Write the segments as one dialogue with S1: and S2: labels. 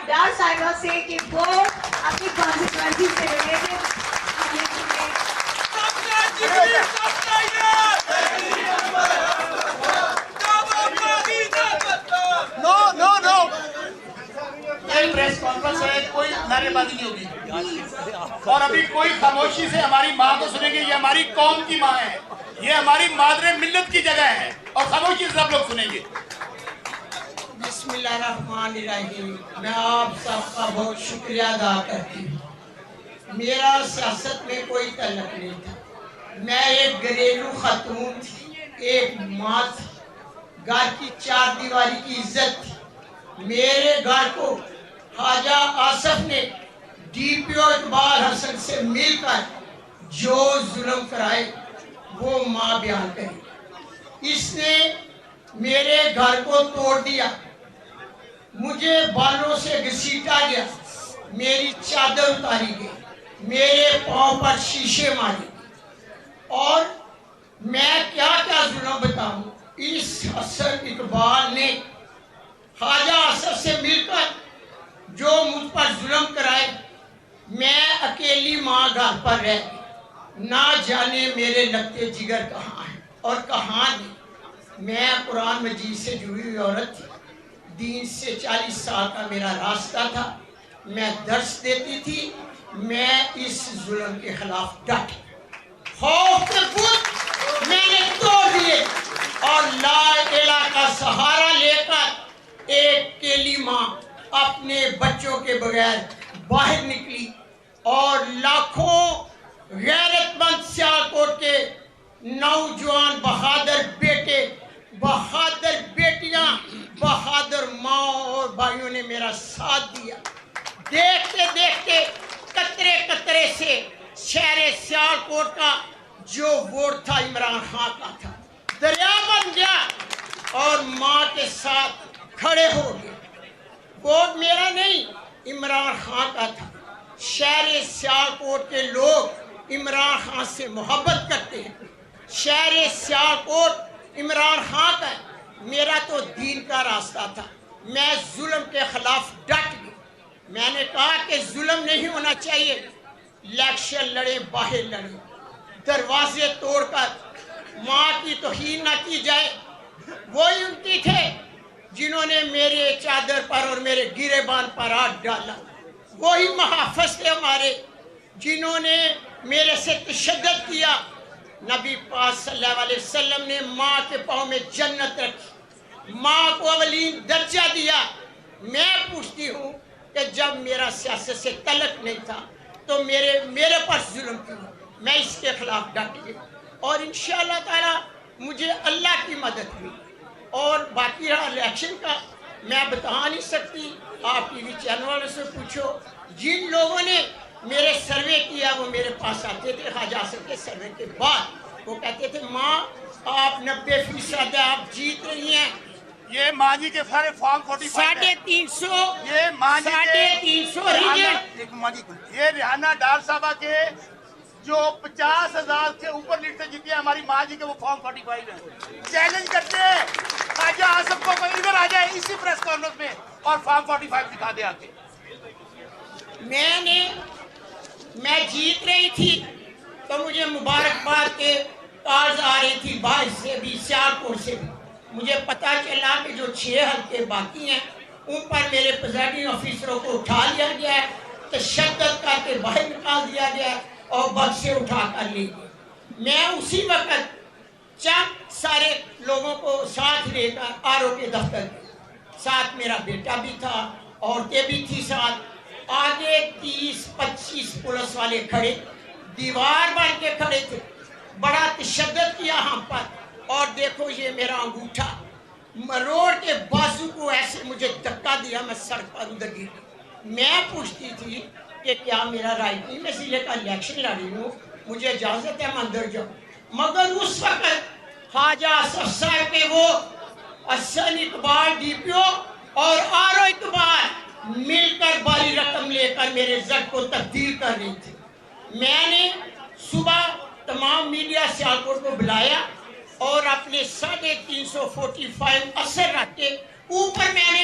S1: ڈار صاحبہ سے کہ وہ اپنی کانسیکوینسی سے ریلیٹڈ
S2: پریس کانفرنس ہے، کوئی نعرے بازی نہیں ہوگی اور ابھی کوئی خاموشی سے ہماری ماں کو سنیں گے. یہ ہماری قوم کی ماں ہے، یہ ہماری مادر ملت کی جگہ ہے اور خاموشی سے سب لوگ سنیں گے.
S3: بسم اللہ الرحمن الرحیم. میں آپ سب کا بہت شکریہ ادا کرتی ہوں. میرا سیاست میں کوئی تعلق نہیں تھا. میں ایک گھریلو خاتون تھی، ایک ماں تھی. گھر کی چار دیواری کی عزت تھی. میرے گھر کو خواجہ آصف نے ڈی پی او اقبال حسن سے مل کر جو ظلم کرائے وہ ماں بیان کری. اس نے میرے گھر کو توڑ دیا، مجھے بالوں سے گھسیٹا گیا، میری چادر اتاری گئی، میرے پاؤں پر شیشے مارے اور میں کیا کیا ظلم بتاؤں. اس حسن اقبال نے خواجہ آصف سے مل کر جو مجھ پر ظلم کرائے. میں اکیلی ماں گھر پر رہ گئی، نہ جانے میرے لگتے جگر کہاں ہیں اور کہاں نہیں. میں قرآن مجید سے جڑی ہوئی عورت تھی، دین سے 40 سال کا میرا راستہ تھا. میں درس دیتی تھی. میں اس ظلم کے خلاف ڈٹ خوف کے پھول میں نے توڑ دیے اور لا الہ کا سہارا لے کر ایک کیلی ماں اپنے بچوں کے بغیر باہر نکلی اور لاکھوں غیرت مند سیالکوٹ کے نوجوان بہادر بیٹے، بہادر بیٹیاں، بہادر ماں اور بھائیوں نے میرا ساتھ دیا. دیکھتے دیکھتے قطرے قطرے سے شہر سیالکوٹ کا جو ووٹ تھا عمران خان کا تھا دریا بن گیا اور ماں کے ساتھ کھڑے ہو گئے. ووٹ میرا نہیں، عمران خان کا تھا. شہر سیالکوٹ کے لوگ عمران خان سے محبت کرتے ہیں. شہر سیالکوٹ عمران خان کا ہے. میرا تو دین کا راستہ تھا. میں ظلم کے خلاف ڈٹ گئی. میں نے کہا کہ ظلم نہیں ہونا چاہیے. الیکشن لڑے، باہر لڑے، دروازے توڑ کر ماں کی توہین نہ کی جائے. وہی امتی تھے جنہوں نے میرے چادر پر اور میرے گریبان پر ہاتھ ڈالا. وہی محافظ تھے ہمارے جنہوں نے میرے سے تشدد کیا. نبی پاک صلی اللہ علیہ وسلم نے ماں کے پاؤں میں جنت رکھی، ماں کو اولین درجہ دیا. میں پوچھتی ہوں کہ جب میرا سیاست سے تعلق نہیں تھا تو میرے پر ظلم کیوں؟ میں اس کے خلاف ڈٹ گئی اور انشاءاللہ تعالی مجھے اللہ کی مدد ہوئی. اور باقی رہا الیکشن کا، میں بتا نہیں سکتی. آپ ٹی وی چینل والوں سے پوچھو. جن لوگوں نے میرے سروے کیا وہ میرے پاس آتے تھے خواجہ آصف کے سروے کے بعد. وہ کہتے تھے ماں آپ 90% آپ جیت رہی ہیں.
S2: یہ ماں جی کے سارے فارم 45 ہیں.
S3: 350
S2: یہ ماں جی کے
S3: 350 ریجن.
S2: یہ ریحانہ ڈار صاحبہ کے جو 50,000 سے اوپر لیڈ سے جیتی ہے ہماری ماں جی کے وہ فارم 45 ہیں. چیلنج کرتے ہیں خواجہ آصف کو کوئی ادھر آ جائے اسی پریس کانفرنس میں اور فارم 45 دکھا دے آ کے.
S3: میں جیت رہی تھی تو مجھے مبارکباد کے کالز آ رہی تھی باہر سے بھی، سیالکوٹ سے بھی. مجھے پتا چلا کہ جو 6 حلقے باقی ہیں ان پر میرے پریزائڈنگ آفیسروں کو اٹھا لیا گیا ہے، تشدد کر کے باہر نکال دیا گیا ہے اور بس سے اٹھا کر لے گئے. میں اسی وقت چند سارے لوگوں کو ساتھ لے کر آر او کے دفتر گئے. ساتھ میرا بیٹا بھی تھا، عورتیں بھی تھی ساتھ. آگے 30-25 پولیس والے کھڑے، دیوار بن کے کھڑے تھے. بڑا تشدد کیا ہم پر. اور دیکھو یہ میرا انگوٹھا روڈ کے بازو کو ایسے مجھے دھکا دیا، میں سڑک پر اندر گری. میں پوچھتی تھی کہ کیا میرا رائٹ نہیں، میں ضلع کا الیکشن لڑی ہوں، مجھے اجازت ہے میں اندر جاؤں. مگر اس وقت خواجہ آصف صاحب کے وہ حسن اقبال ڈی پی او اور آر او اقبال مل کر باری رقم لے کر میرے زد کو تبدیل کر رہی تھی. میں نے صبح تمام میڈیا سیالکوٹ کو بلایا اور اپنے 350 اثر رکھ کے اوپر میں نے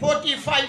S3: 45